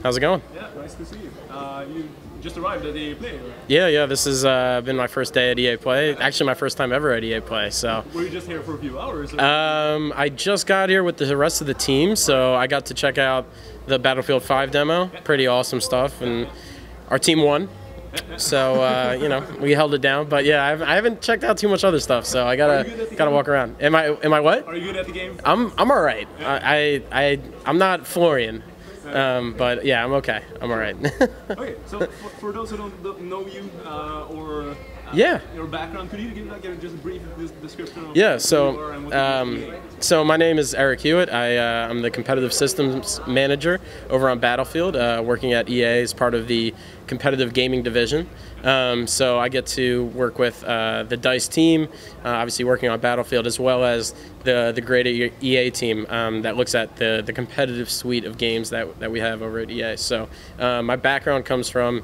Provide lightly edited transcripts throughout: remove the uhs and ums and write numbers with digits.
How's it going? Yeah, nice to see you. You just arrived at EA Play? Or? Yeah. This has been my first day at EA Play. Actually, my first time ever at EA Play. So. Were you just here for a few hours? Or? I just got here with the rest of the team, so I got to check out the Battlefield 5 demo. Pretty awesome stuff, and our team won. So you know, we held it down. But yeah, I haven't checked out too much other stuff, so I gotta walk around. Am I what? Are you good at the game? I'm all right. I'm not Florian. But yeah, I'm okay. I'm all right. Okay, so for those who don't know you or yeah, your background, could you give just a brief description of yeah, who you are and what you do? So my name is Eric Hewitt. I'm the competitive systems manager over on Battlefield, working at EA as part of the competitive gaming division. So I get to work with the DICE team, obviously working on Battlefield, as well as the greater EA team that looks at the competitive suite of games that we have over at EA. So my background comes from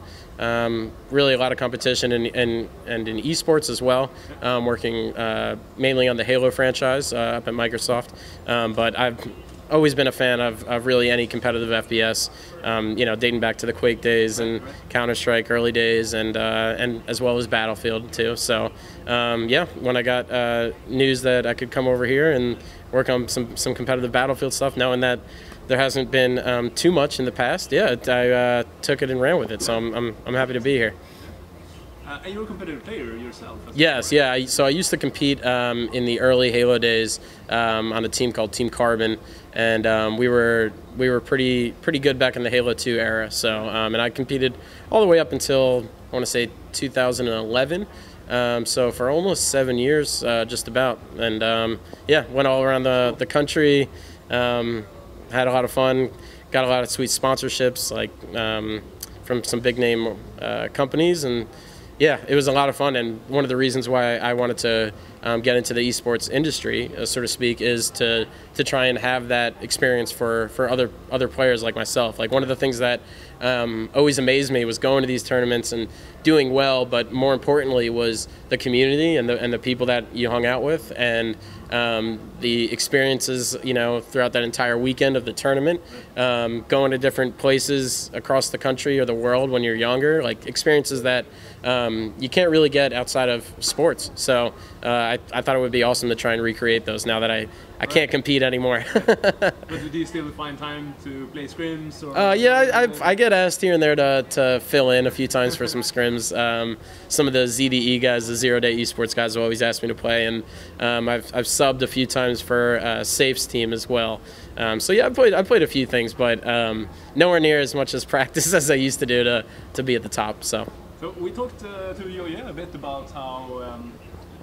really a lot of competition and in eSports as well, working mainly on the Halo franchise up at Microsoft. But I've always been a fan of really any competitive FPS, you know, dating back to the Quake days and Counter-Strike early days, and as well as Battlefield too. So yeah, when I got news that I could come over here and work on some competitive Battlefield stuff, knowing that there hasn't been too much in the past, yeah, I took it and ran with it. So I'm happy to be here. And you're a competitive player yourself? Yes, yeah. So I used to compete in the early Halo days on a team called Team Carbon, and we were pretty good back in the Halo 2 era. So and I competed all the way up until I want to say 2011. So for almost 7 years, just about, and yeah, went all around the country, had a lot of fun, got a lot of sweet sponsorships like from some big name companies, and yeah, it was a lot of fun. And one of the reasons why I wanted to get into the esports industry, so to speak, is to try and have that experience for other players like myself. Like, one of the things that always amazed me was going to these tournaments and doing well, but more importantly was the community and the people that you hung out with, and the experiences, you know, throughout that entire weekend of the tournament, going to different places across the country or the world when you're younger, like experiences that you can't really get outside of sports. So I thought it would be awesome to try and recreate those now that I can't compete anymore. But do you still find time to play scrims? Or yeah, I get asked here and there to fill in a few times for some scrims. Some of the ZDE guys, the Zero Day Esports guys, have always asked me to play, and I've subbed a few times for Safe's team as well. So yeah, I played a few things, but nowhere near as much as practice as I used to do to be at the top. So we talked to you a bit about how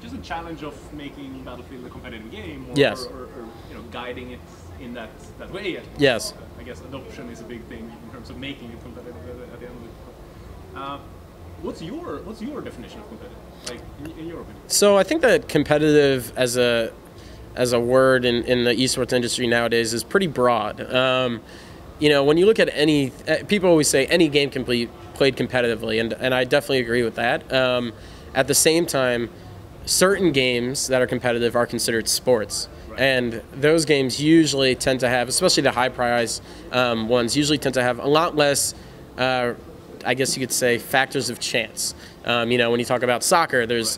just a challenge of making Battlefield a competitive game, or, yes, or you know, guiding it in that way. Yes. I guess adoption is a big thing in terms of making it competitive at the end of it. What's your definition of competitive, like in your opinion? So I think that competitive as a word in the esports industry nowadays is pretty broad. You know, when you look at people always say any game can be played competitively, and I definitely agree with that. At the same time, certain games that are competitive are considered sports. Right. And those games usually tend to have, especially the high prize ones, usually tend to have a lot less, I guess you could say, factors of chance. You know, when you talk about soccer, there's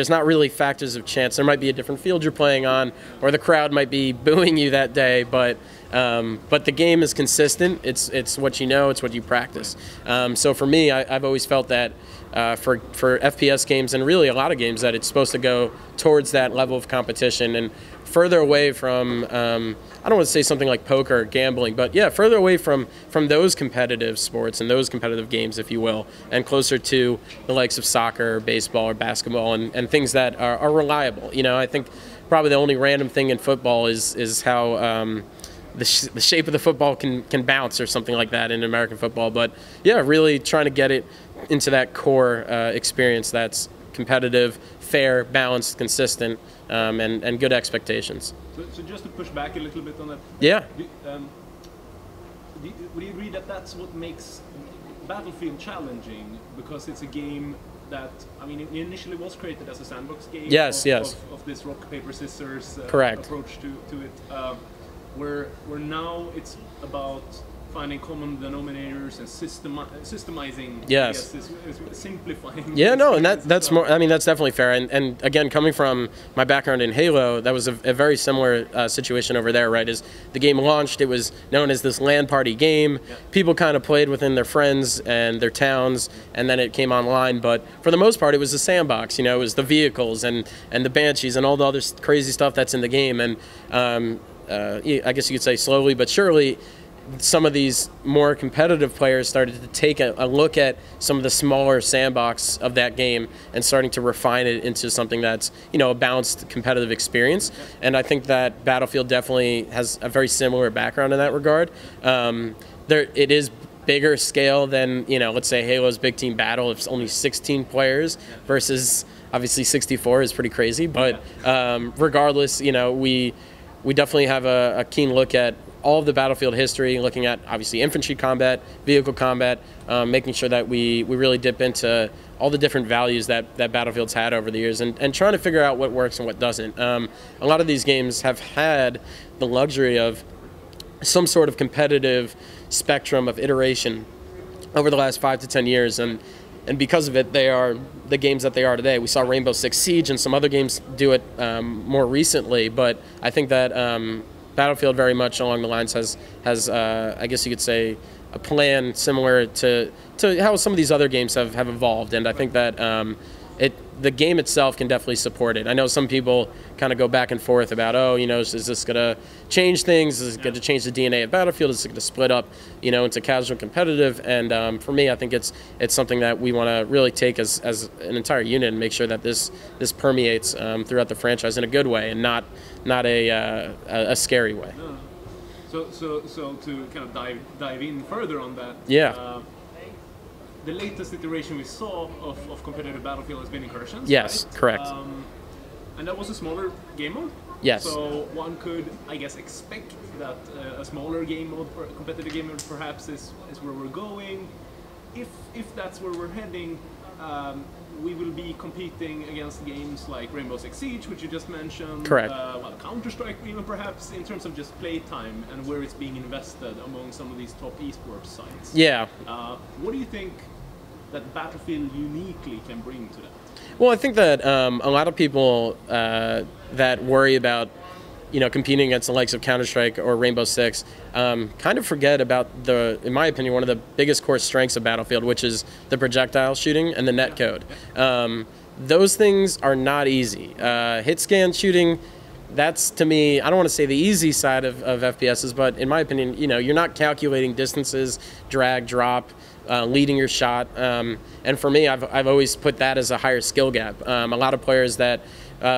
not really factors of chance. There might be a different field you're playing on, or the crowd might be booing you that day, but the game is consistent. It's what you know, it's what you practice. So for me, I've always felt that for FPS games, and really a lot of games, that it's supposed to go towards that level of competition and further away from, I don't want to say something like poker or gambling, but yeah, further away from those competitive sports and those competitive games, if you will, and closer to the likes of soccer or baseball or basketball, and things that are reliable. You know, I think probably the only random thing in football is how the shape of the football can bounce or something like that in American football. But yeah, really trying to get it into that core experience that's competitive, fair, balanced, consistent, and good expectations. So just to push back a little bit on that. Yeah. Would you agree that that's what makes Battlefield challenging? Because it's a game that, I mean, it initially was created as a sandbox game. Yes, of this rock, paper, scissors correct approach to it. Where now it's about finding common denominators and systemizing. Yes. I guess, is simplifying. Yeah, no, and that's more. I mean, that's definitely fair. And again, coming from my background in Halo, that was a very similar situation over there. Right, as the game launched, it was known as this LAN party game. Yeah. People kind of played within their friends and their towns, and then it came online. But for the most part, it was a sandbox. You know, it was the vehicles and the Banshees and all the other crazy stuff that's in the game. And I guess you could say slowly but surely, some of these more competitive players started to take a look at some of the smaller sandbox of that game and starting to refine it into something that's, you know, a balanced competitive experience. And I think that Battlefield definitely has a very similar background in that regard. It is bigger scale than, you know, let's say Halo's Big Team Battle. It's only 16 players versus obviously 64 is pretty crazy. But regardless, you know, we definitely have a keen look at all of the Battlefield history, looking at obviously infantry combat, vehicle combat, making sure that we really dip into all the different values that Battlefield's had over the years, and trying to figure out what works and what doesn't. A lot of these games have had the luxury of some sort of competitive spectrum of iteration over the last 5 to 10 years, and because of it, they are the games that they are today. We saw Rainbow Six Siege and some other games do it more recently, but I think that Battlefield very much along the lines has I guess you could say, a plan similar to how some of these other games have evolved, and I think that the game itself can definitely support it. I know some people kind of go back and forth about, oh, you know, is this going to change things? Is it going to change the DNA of Battlefield? Is it going to split up, you know, into casual competitive? And for me, I think it's something that we want to really take as an entire unit and make sure that this permeates throughout the franchise in a good way and not a scary way. No. So to kind of dive in further on that. Yeah. The latest iteration we saw of competitive Battlefield has been Incursions. Yes, right? correct. And that was a smaller game mode. Yes. So one could, I guess, expect that a smaller game mode, or competitive game mode, perhaps is where we're going. If that's where we're heading, we will be competing against games like Rainbow Six Siege, which you just mentioned. Correct. Well, Counter-Strike, even perhaps in terms of just playtime and where it's being invested among some of these top eSports sites. Yeah. What do you think that Battlefield uniquely can bring to that? Well, I think that a lot of people that worry about, you know, competing against the likes of Counter-Strike or Rainbow Six kind of forget about in my opinion, one of the biggest core strengths of Battlefield, which is the projectile shooting and the netcode. Those things are not easy. Hit scan shooting, that's, to me, I don't want to say the easy side of FPSs, but in my opinion, you know, you're not calculating distances, drag, drop, leading your shot. And for me, I've always put that as a higher skill gap. A lot of players that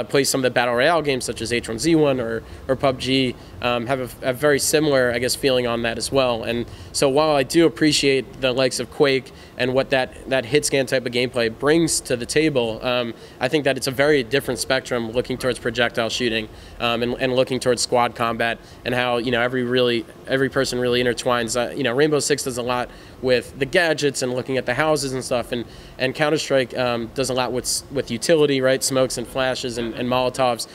play some of the Battle Royale games, such as H1Z1 or PUBG, have a very similar, I guess, feeling on that as well. And so while I do appreciate the likes of Quake and what that hit scan type of gameplay brings to the table, I think that it's a very different spectrum looking towards projectile shooting and looking towards squad combat, and how, you know, every person really intertwines. You know, Rainbow Six does a lot with the gadgets and looking at the houses and stuff, and Counter-Strike does a lot with utility, right? Smokes and flashes and Molotovs.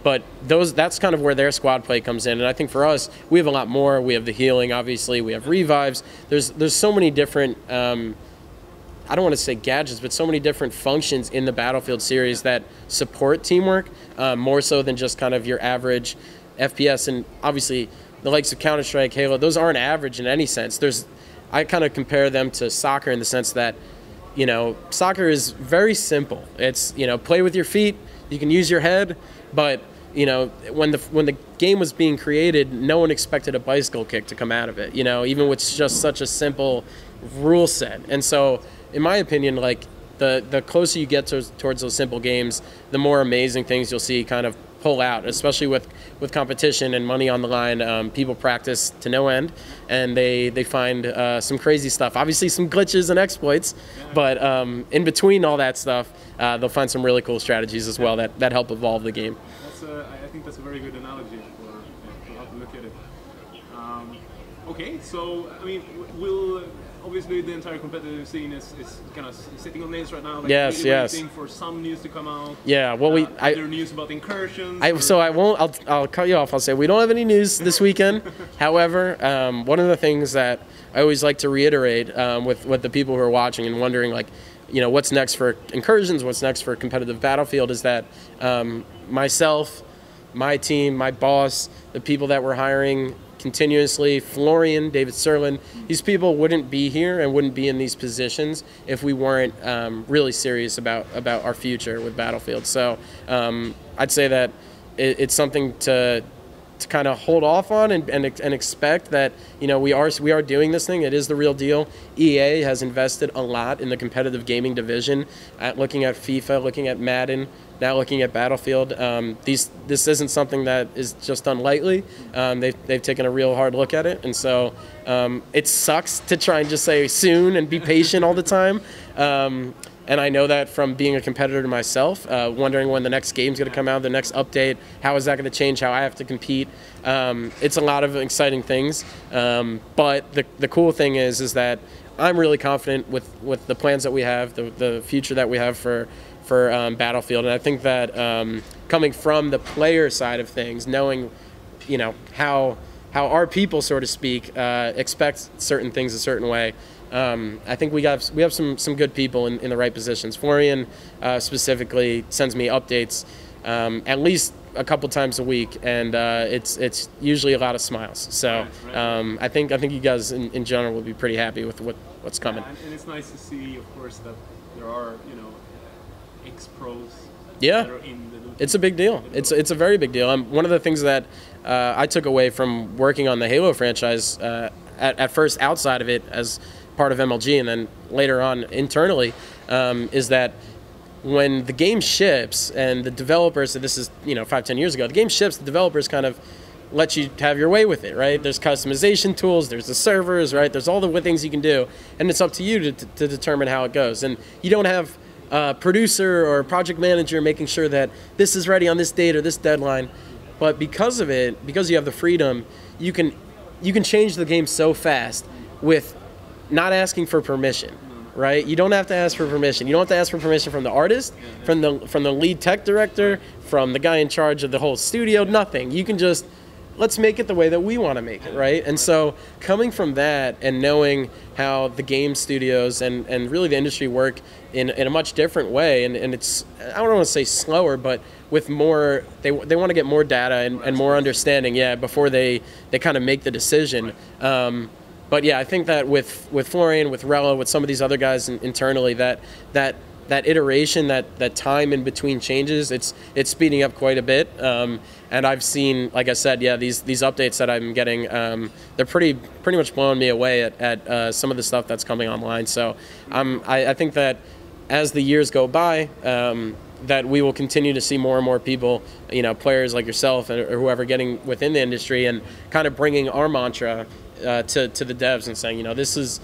But that's kind of where their squad play comes in. And I think for us, we have a lot more. We have the healing, obviously. We have revives. There's so many different, I don't want to say gadgets, but so many different functions in the Battlefield series that support teamwork, more so than just kind of your average FPS. And obviously, the likes of Counter-Strike, Halo, those aren't average in any sense. I kind of compare them to soccer in the sense that, you know, soccer is very simple. It's, you know, play with your feet, you can use your head, but, you know, when the game was being created, no one expected a bicycle kick to come out of it, you know, even with just such a simple rule set. And so, in my opinion, like, the closer you get towards those simple games, the more amazing things you'll see kind of pull out, especially with competition and money on the line. People practice to no end, and they find some crazy stuff. Obviously some glitches and exploits, but in between all that stuff, they'll find some really cool strategies as well that help evolve the game. I think that's a very good analogy for how to look at it. Okay, so I mean, obviously the entire competitive scene is kind of sitting on this right now. Like Yes, really yes. waiting for some news to come out. Yeah, well, Is there news about incursions? So I won't. I'll cut you off. I'll say we don't have any news this weekend. However, one of the things that I always like to reiterate with the people who are watching and wondering, like, you know, what's next for incursions, what's next for competitive Battlefield, is that myself, my team, my boss, the people that we're hiring continuously, Florian, David Serlin, these people wouldn't be here and wouldn't be in these positions if we weren't really serious about our future with Battlefield. So I'd say that it's something to kind of hold off on and expect that, you know, we are doing this thing. It is the real deal. EA has invested a lot in the competitive gaming division, looking at FIFA, looking at Madden, now looking at Battlefield. This isn't something that is just done lightly. They've taken a real hard look at it, and so it sucks to try and just say soon and be patient all the time. And I know that from being a competitor myself, wondering when the next game's going to come out, the next update, how is that going to change how I have to compete. It's a lot of exciting things. But the cool thing is that I'm really confident with the plans that we have, the future that we have for Battlefield. And I think that coming from the player side of things, knowing, you know, how our people, so to speak, expect certain things a certain way, I think we have some good people in the right positions. Florian specifically sends me updates at least a couple times a week, and it's usually a lot of smiles. So I think you guys in general will be pretty happy with what's coming. And it's nice to see, of course, that there are, you know, ex-pros. Yeah, that are in the it's a big deal. It's a very big deal. One of the things that I took away from working on the Halo franchise, at first outside of it as part of MLG and then later on internally, is that when the game ships and the developers, so this is, you know, 5-10 years ago, the game ships, the developers kind of let you have your way with it, right? There's customization tools, there's the servers, right? There's all the things you can do, and it's up to you to determine how it goes. And you don't have a producer or a project manager making sure that this is ready on this date or this deadline. But because of it, because you have the freedom, you can change the game so fast with not asking for permission, right? You don't have to ask for permission. You don't have to ask for permission from the artist, from the lead tech director, from the guy in charge of the whole studio, nothing. You can just, let's make it the way that we want to make it, right? And so coming from that and knowing how the game studios and really the industry work in a much different way, and it's, I don't want to say slower, but with more, they want to get more data and more understanding, before they kind of make the decision. But yeah, I think that with Florian, with Rella, with some of these other guys internally, that iteration, that time in between changes, it's speeding up quite a bit. And I've seen, like I said, these updates that I'm getting, they're pretty much blowing me away at some of the stuff that's coming online. So I think that as the years go by, that we will continue to see more and more people, you know, players like yourself or whoever, getting within the industry and kind of bringing our mantra to the devs and saying, you know, this is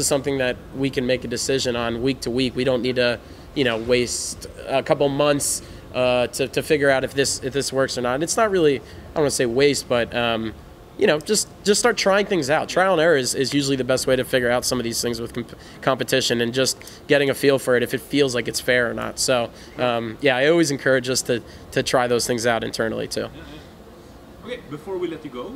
something that we can make a decision on week to week. We don't need to, you know, waste a couple months to figure out if this works or not. And it's not really, I don't want to say waste, but you know, just start trying things out. Trial and error is usually the best way to figure out some of these things with competition, and just getting a feel for it if it feels like it's fair or not. So I always encourage us to try those things out internally too. Okay, before we let you go,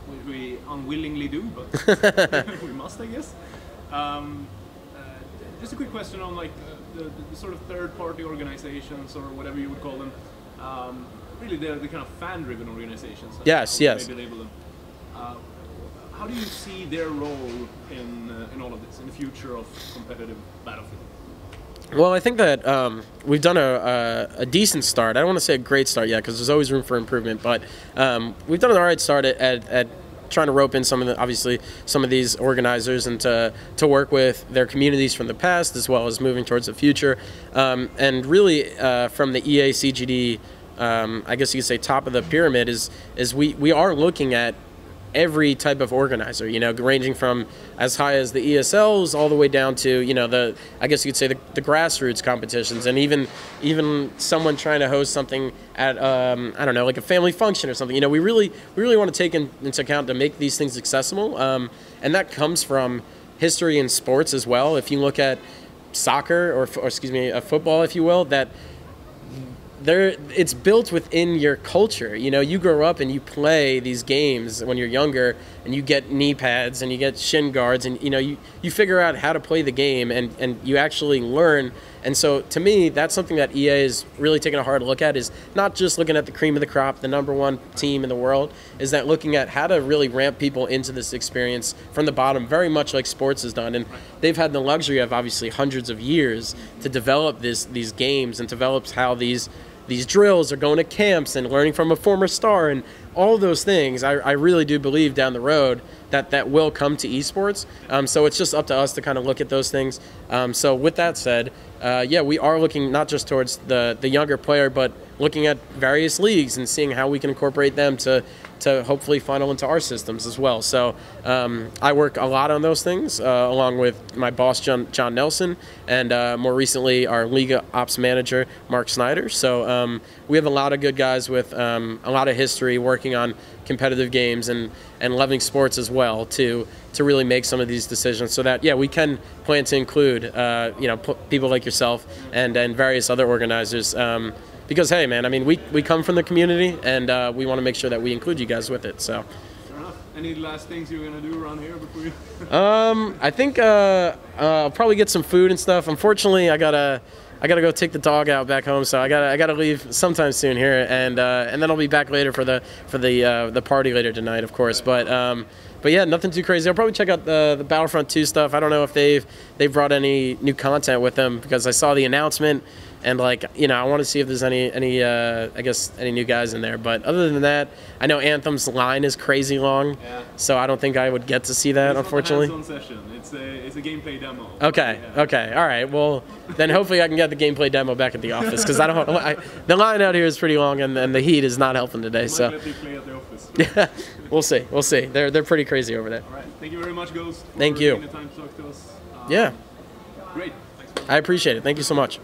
which we unwillingly do, but we must, I guess. Just a quick question on like the sort of third-party organizations, or whatever you would call them. Really, the kind of fan-driven organizations. Yes. Maybe label them. How do you see their role in all of this, in the future of competitive Battlefield? Well, I think that we've done a decent start. I don't want to say a great start yet, because there's always room for improvement, but we've done an all right start at trying to rope in some of these organizers and to work with their communities from the past, as well as moving towards the future. And really, from the EA CGD, I guess you could say top of the pyramid, is we are looking at every type of organizer, you know, ranging from as high as the ESLs all the way down to, you know, I guess you could say the grassroots competitions, and even someone trying to host something at I don't know, like a family function or something. You know, we really want to take into account to make these things accessible, and that comes from history in sports as well. If you look at soccer or excuse me, football, if you will, that it's built within your culture. You know, you grow up and you play these games when you're younger, and you get knee pads and you get shin guards, and you know, you figure out how to play the game, and you actually learn. And so to me, that's something that EA is really taking a hard look at, is not just looking at the cream of the crop, the #1 team in the world, is that looking at how to really ramp people into this experience from the bottom, very much like sports has done. And they've had the luxury of obviously hundreds of years to develop these games, and develop how these drills are going to camps and learning from a former star, and all those things. I really do believe down the road that will come to esports. So it's just up to us to kind of look at those things. So with that said, yeah, we are looking not just towards the younger player, but looking at various leagues and seeing how we can incorporate them to hopefully funnel into our systems as well. So I work a lot on those things, along with my boss, John Nelson, and more recently our league ops manager, Mark Snyder. So we have a lot of good guys with a lot of history working on competitive games and loving sports as well to really make some of these decisions, so that, yeah, we can plan to include you know, people like yourself and various other organizers. Because, hey, man, I mean, we come from the community, and we want to make sure that we include you guys with it. So, fair enough. Any last things you're gonna do around here before you? I think I'll probably get some food and stuff. Unfortunately, I gotta go take the dog out back home, so I gotta leave sometime soon here, and then I'll be back later for the party later tonight, of course. But yeah, nothing too crazy. I'll probably check out the Battlefront 2 stuff. I don't know if they've brought any new content with them, because I saw the announcement. And, like, you know, I want to see if there's any I guess any new guys in there. But other than that, I know Anthem's line is crazy long, yeah. So I don't think I would get to see that, unfortunately. It's not a hands-on session. It's a gameplay demo. Okay, yeah. Okay, all right. Well, then hopefully I can get the gameplay demo back at the office, because the line out here is pretty long, and the heat is not helping today. So let you play at the office. Yeah, we'll see. We'll see. They're pretty crazy over there. All right. Thank you very much, Ghost. Thank you. For taking the time to talk to us. Yeah. Great. Thanks. I appreciate it. Thank you so much.